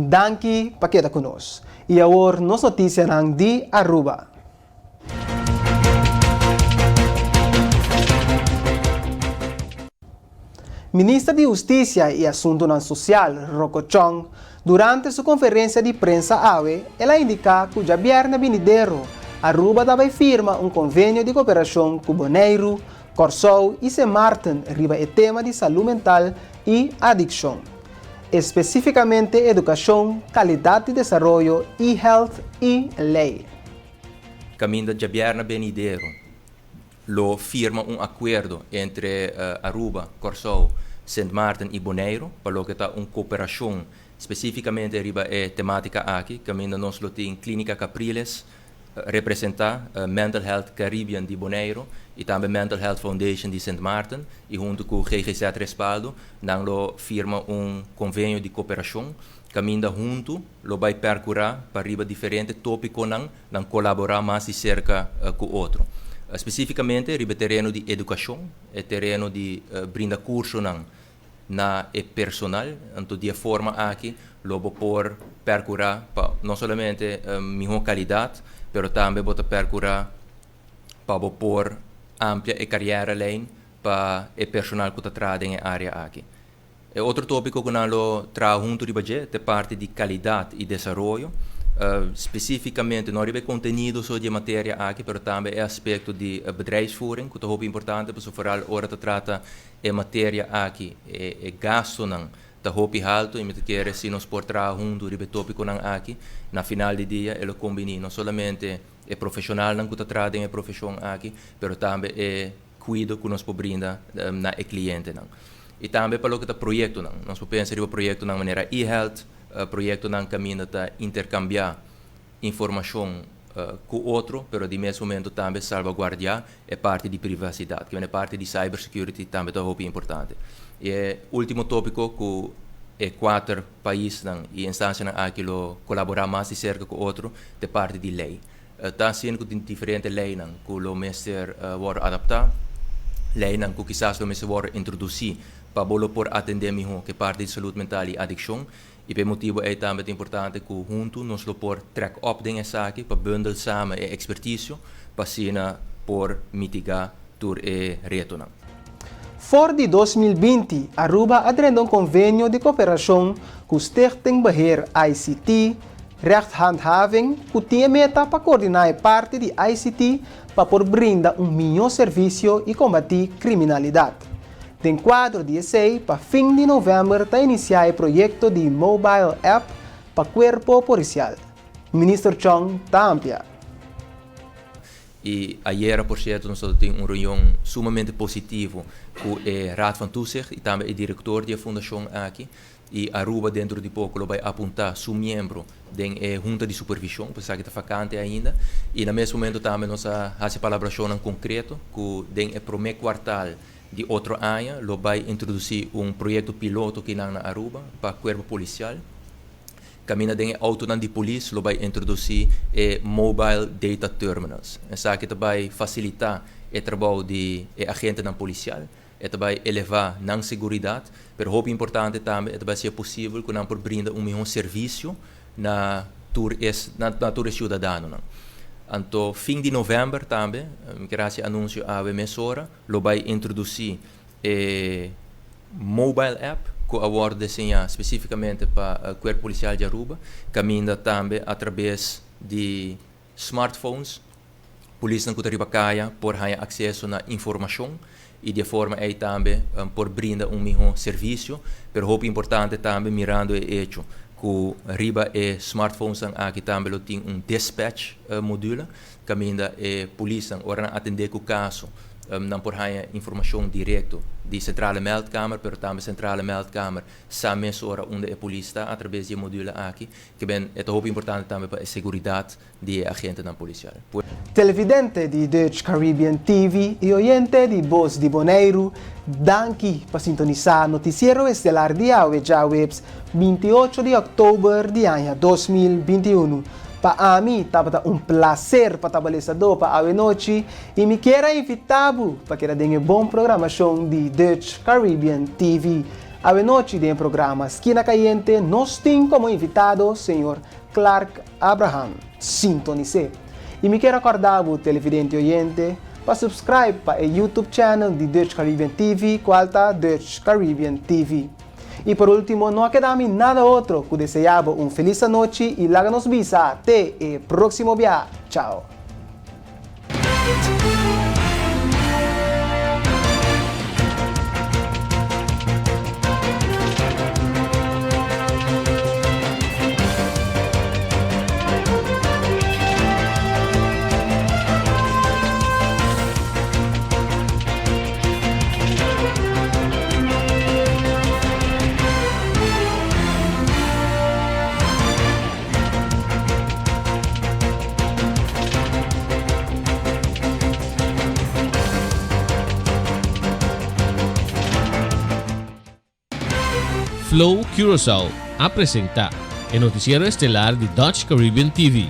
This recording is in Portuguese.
Danke para quedar conosco. E agora, nossa notícia de Aruba. Ministra de Justiça e Assuntos Social, Rocco Chong, durante sua conferência de prensa AWE, ela indica que o viernes venidero, Aruba vai firma convênio de cooperação com Bonaire, Corsou e St. Martin riba o tema de saúde mental e adicção. Especificamente educação, qualidade de desenvolvimento, e-health e lei. Caminho de viernes venidero, lo firma acordo entre Aruba, Corsou, St. Martin e Bonaire, para que está cooperação especificamente riba a temática aqui, caminho nós lo tem Clínica Capriles, representar Mental Health Caribbean de Bonaire e também Mental Health Foundation de St. Martin e junto com o GGZ Respaldo, nós lo firma convênio de cooperação, caminho junto, lo vai percorrer para riba diferente tópico não colaborar mais de cerca com o outro. Especificamente riba terreno de educação, é terreno de brinda curso na personal, então de forma aqui, logo por percorrer não somente melhor qualidade, mas também bota percorrer para por amplia e carreira lane para o personal que está trabalhando em área aqui. Outro tópico que nós trago junto de budget é parte de qualidade e desenvolvimento. Especificamente, não é conteúdo só de matéria aqui, mas também é aspecto de bedrijfsvoering, que é muito importante, porque vooral hora de trata é matéria aqui, é gasto não, tá muito alto, e me quer se nós por trabalhar junto de tópico não aqui, na final de dia ele combina não somente é profissional não que está trabalhando em profissão aqui, mas também é cuido que nós podemos na cliente não. E também para o que é projeto não, nós podemos pensar em projeto na maneira e-health, projeto não caminha para intercambiar informação com o outro, mas de mesmo momento também salvaguardar é parte de privacidade, que é parte de cybersecurity também é muito importante. E o último tópico que é 4 países e instâncias aqui colaborar mais de cerca com o outro, é parte de lei. Está sendo que diferentes leis que o mestre vão adaptar, leis que quizás o mestre vão introduzir para por atender melhor que parte de saúde mental e adicção. E por motivo é também importante que junto nós por track up dingen aqui para bundel samen e expertise para por mitigar tur e retorno. For de 2020, Aruba adrendou convênio de cooperação com o Stichting Beheer ICT, Rechtshandhaving, que tinha meta para coordenar parte de ICT para por brindar melhor serviço e combater criminalidade. Em quadro de essay, para fim de novembro, está iniciar o projeto de mobile app para corpo policial. O ministro Chong está amplia. E ayer, por certo, nós temos reunião sumamente positivo com o Raad van Toezicht e também o diretor da fundação aqui. E Aruba, dentro de pouco, vai apontar seu membro da junta de supervisão, porque está vacante ainda. E no mesmo momento também nós fazemos colaboração em concreto com o primeiro quartal de outro ano, vai introduzir projeto piloto aqui na Aruba para o corpo policial. Caminha de auto de polícia, vai introduzir mobile data terminals. Isso aqui vai facilitar o trabalho de agente policial, vai elevar a segurança, mas o importante também vai ser possível que não por brindar melhor serviço na tour cidadano. Então, fim de novembro também, graças ao anúncio à emissora, vai introduzir mobile app que agora desenha especificamente para o Corpo Policial de Aruba, caminha também através de smartphones, polícia não arriba caia por ter acesso à informação e de forma aí também por brindar melhor serviço, mas é importante também mirando o hecho que riba e smartphones aqui também tem dispatch module, caminha e polícia ora atender o caso não por informação direta de centrale meldkamer, mas também centrale meldkamer sabe ora onde a polícia está através do module aqui, que é muito importante também para a segurança de agente da polícia. Televidente de Dutch Caribbean TV e oyente de Voz de Bonaire, danke para sintonizar Noticiero Estelar de AWE Jawebs 28 de outubro de ano 2021. Para mim, estava prazer para trabalhar para a noite e me quero invitar para que tenha boa programação de Dutch Caribbean TV. A noite do programa Esquina Caliente, nós temos como invitado o Sr. Clark Abraham. Sintonize. E me quero acordar o televidente oyente para subscribe para o YouTube channel de Dutch Caribbean TV, qual está Dutch Caribbean TV. E por último, não queda nada outro que desejar feliz noite e lá nos visa até o próximo viagem. Tchau. Flow Curaçao apresenta el noticiero estelar de Dutch Caribbean TV.